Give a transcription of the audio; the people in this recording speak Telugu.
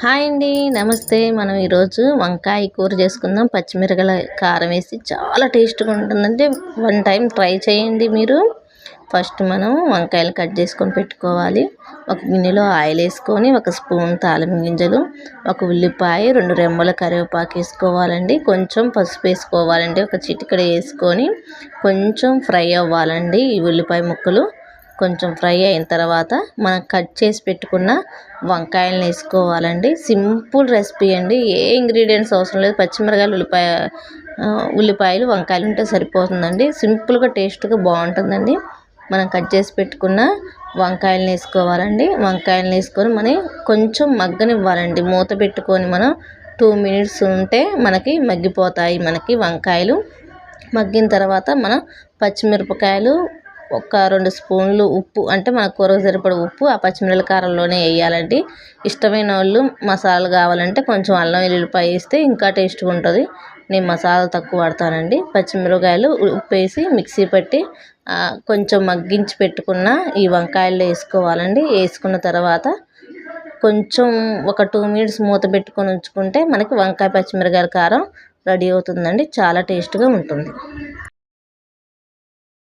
హాయ్ అండి. నమస్తే. మనం ఈరోజు వంకాయ కూర చేసుకుందాం. పచ్చిమిరపకాయల కారం వేసి చాలా టేస్ట్‌గా ఉంటుందండి. వన్ టైం ట్రై చేయండి మీరు. ఫస్ట్ మనం వంకాయలు కట్ చేసుకొని పెట్టుకోవాలి. ఒక గిన్నెలో ఆయిల్ వేసుకొని, ఒక స్పూన్ తాలింపు గింజలు, ఒక ఉల్లిపాయ, 2 రెమ్మల కరివేపాకు వేసుకోవాలండి. కొంచెం పసుపు వేసుకోవాలండి. ఒక చిటికెడు వేసుకొని కొంచెం ఫ్రై అవ్వాలండి ఈ ఉల్లిపాయ ముక్కలు. కొంచెం ఫ్రై అయిన తర్వాత మనం కట్ చేసి పెట్టుకున్న వంకాయలను వేసుకోవాలండి. సింపుల్ రెసిపీ అండి. ఏ ఇంగ్రీడియంట్స్ అవసరం లేదు. పచ్చిమిరపకాయలు, ఉల్లిపాయలు, వంకాయలు ఉంటే సరిపోతుందండి. సింపుల్గా టేస్ట్గా బాగుంటుందండి. మనం కట్ చేసి పెట్టుకున్న వంకాయలను వేసుకోవాలండి. వంకాయలను వేసుకొని మనం కొంచెం మగ్గనివ్వాలండి. మూత పెట్టుకొని మనం 2 మినిట్స్ ఉంటే మనకి మగ్గిపోతాయి. మనకి వంకాయలు మగ్గిన తర్వాత మనం పచ్చిమిరపకాయలు, ఒక 2 స్పూన్లు ఉప్పు, అంటే మన కూరకు సరిపడ ఉప్పు ఆ పచ్చిమిరపకాయల కారంలోనే వేయాలండి. ఇష్టమైన వాళ్ళు మసాలా కావాలంటే కొంచెం అల్లం వెల్లుల్లిపాయ వేస్తే ఇంకా టేస్ట్గా ఉంటుంది. నేను మసాలా తక్కువ వాడతానండి. పచ్చిమిరపకాయలు, ఉప్పు వేసి మిక్సీ పట్టి కొంచెం మగ్గించి పెట్టుకున్న ఈ వంకాయలు వేసుకోవాలండి. వేసుకున్న తర్వాత కొంచెం ఒక 2 మినిట్స్ మూత పెట్టుకొని ఉంచుకుంటే మనకి వంకాయ పచ్చిమిరపకాయల కారం రెడీ అవుతుందండి. చాలా టేస్ట్గా ఉంటుంది.